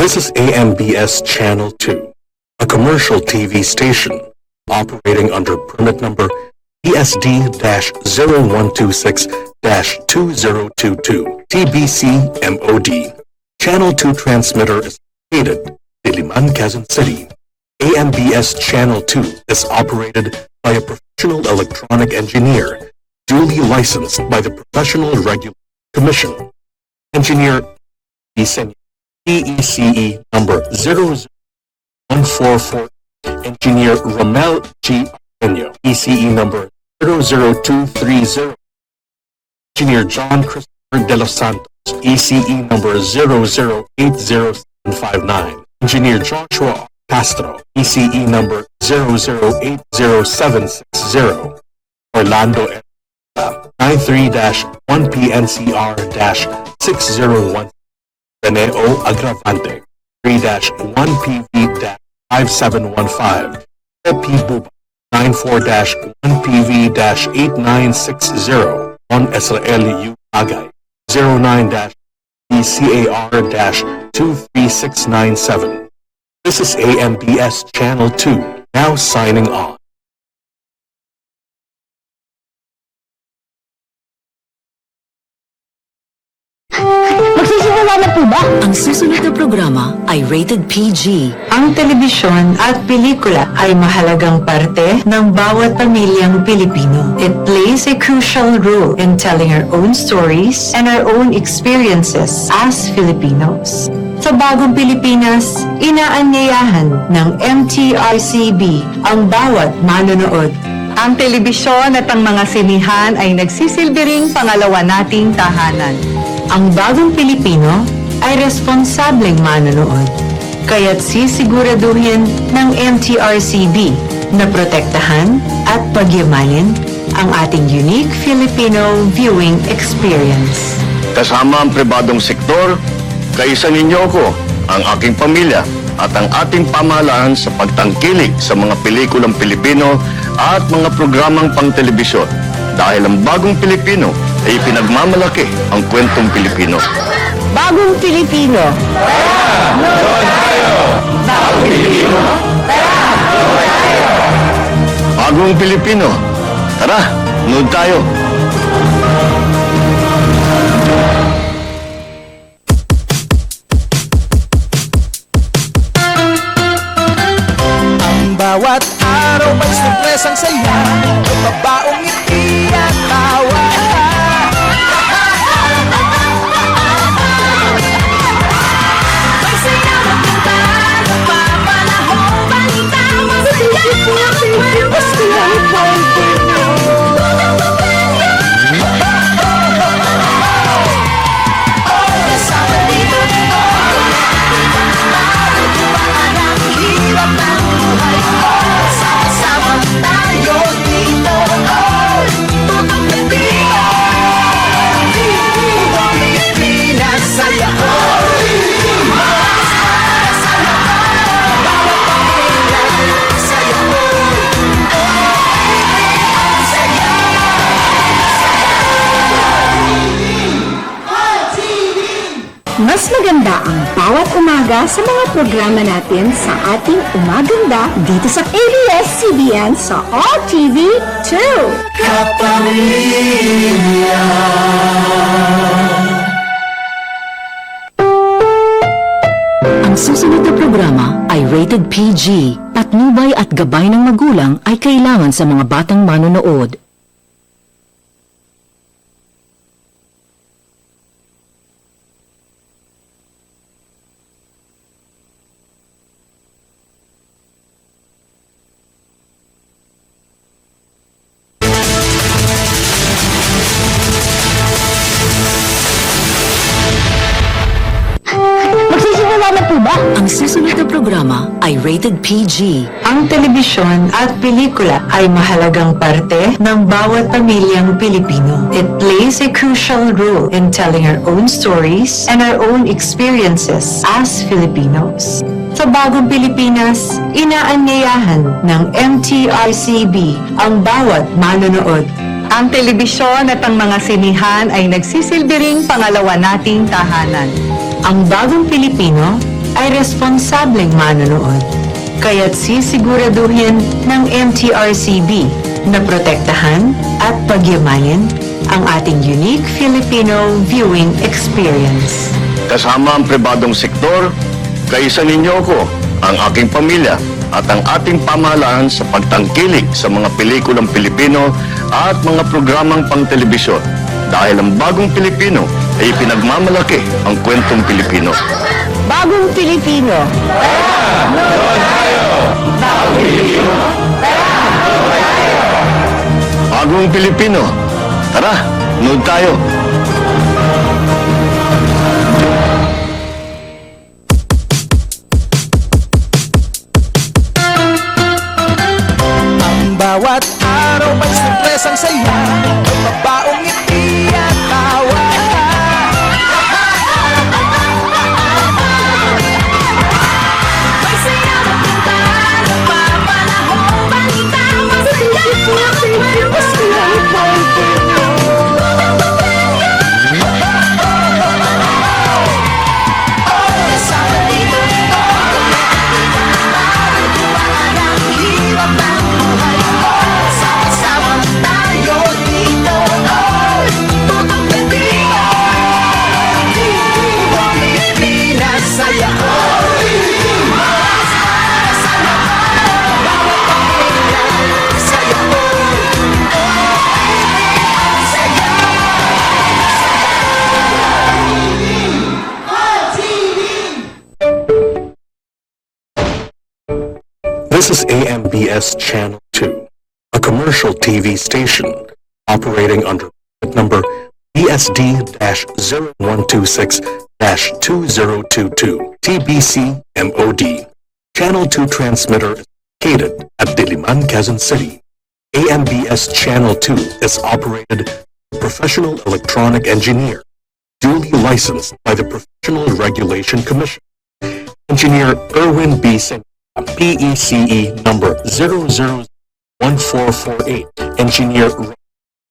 This is AMBS Channel 2, a commercial TV station operating under permit number ESD-0126-2022 TBC MOD. Channel 2 transmitter is located in Diliman, Quezon City. AMBS Channel 2 is operated by a professional electronic engineer duly licensed by the Professional Regulatory Commission. Engineer PECE number 00144, Engineer Romel G. Argenio, ECE number 00230, Engineer John Christopher De Los Santos, ECE number 0080759, Engineer Joshua Castro, ECE number 0080760, Orlando 93-1PNCR-601, Rene O. Agravante, 3-1PV-5715, P. Buba, 94-1PV-8960, on Israel U. Agay, 09-CAR-23697. This is AMBS Channel 2, now signing on. Magsisimula na po ba? Ang susunod na programa ay rated PG. Ang telebisyon at pelikula ay mahalagang parte ng bawat pamilyang Pilipino. It plays a crucial role in telling our own stories and our own experiences as Filipinos. Sa bagong Pilipinas, inaanyayahan ng MTRCB ang bawat manonood. Ang telebisyon at ang mga sinihan ay nagsisilbi ring pangalawa nating tahanan. Ang bagong Pilipino ay responsableng manonood. Kaya't sisiguraduhin ng MTRCB na protektahan at pagyamanin ang ating unique Filipino viewing experience. Kasama ang pribadong sektor, kaisa ninyo ko, ang aking pamilya at ang ating pamahalaan sa pagtangkilik sa mga pelikulang Pilipino at mga programang pang-telebisyon. Dahil ang bagong Pilipino ay pinagmamalaki ang kwentong Pilipino. Bagong Pilipino. Bagong Pilipino. Bagong Pilipino. Tara, nood tayo. Ang bawat araw may sorpresang saya, may pabaong ngiti at tawa. Mas maganda ang bawat umaga sa mga programa natin sa ating Umaganda dito sa ABS-CBN sa All TV 2. Kapamilya. Ang susunod na programa ay rated PG. Patnubay at gabay ng magulang ay kailangan sa mga batang manonood. Magsisimula na po ba? Ang susunod na programa ay rated PG. Ang telebisyon at pelikula ay mahalagang parte ng bawat pamilyang Pilipino. It plays a crucial role in telling our own stories and our own experiences as Filipinos. Sa bagong Pilipinas, inaanyayahan ng MTRCB ang bawat manonood. Ang telebisyon at ang mga sinihan ay nagsisilbi ring pangalawa nating tahanan. Ang bagong Pilipino ay responsableng manonood. Kaya't sisiguraduhin ng MTRCB na protektahan at pagyamanin ang ating unique Filipino viewing experience. Kasama ang pribadong sektor, kaisa ninyo ko, ang aking pamilya at ang ating pamahalaan sa pagtangkilik sa mga pelikulang Pilipino at mga programang pang-telebisyon. Dahil ang bagong Pilipino ay pinagmamalaki ang kwentong Pilipino. Bagong Pilipino. Bagong Pilipino. Tara, nood tayo. Ang bawat araw may sorpresang saya, may pabaong ngiti at tawa. May saya magpunta, nagpapanahong balita, masaya, kasama dito, ang hirap ng buhay mo, sama-sama tayo dito, tutok Pilipino, Pilipinas, saya ko. This is AMBS Channel 2, a commercial TV station operating under number BSD-0126-2022 TBC MOD. Channel 2 transmitter is located at Diliman, Quezon City. AMBS Channel 2 is operated by a professional electronic engineer, duly licensed by the Professional Regulation Commission. Engineer Erwin B. Sen, PECE number 001448. Engineer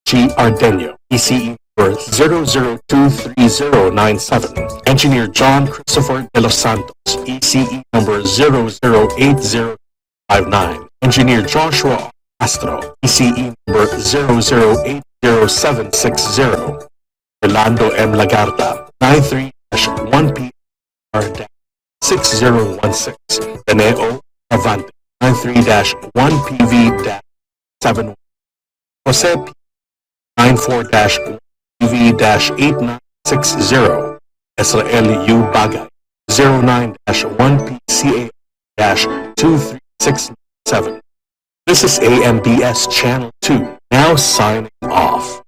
G. Ardenio, PCE number 00230097. Engineer John Christopher De Los Santos, ECE number 008059. Engineer Joshua Castro, ECE number 00807760. Orlando M. Lagarta, 93-1PR-6016. Daneo Avante, 93-1PV-7. Jose P. 94-1PV-8960. Israel U. Bagay, 09-1PCA-2367. This is AMBS Channel 2, now signing off.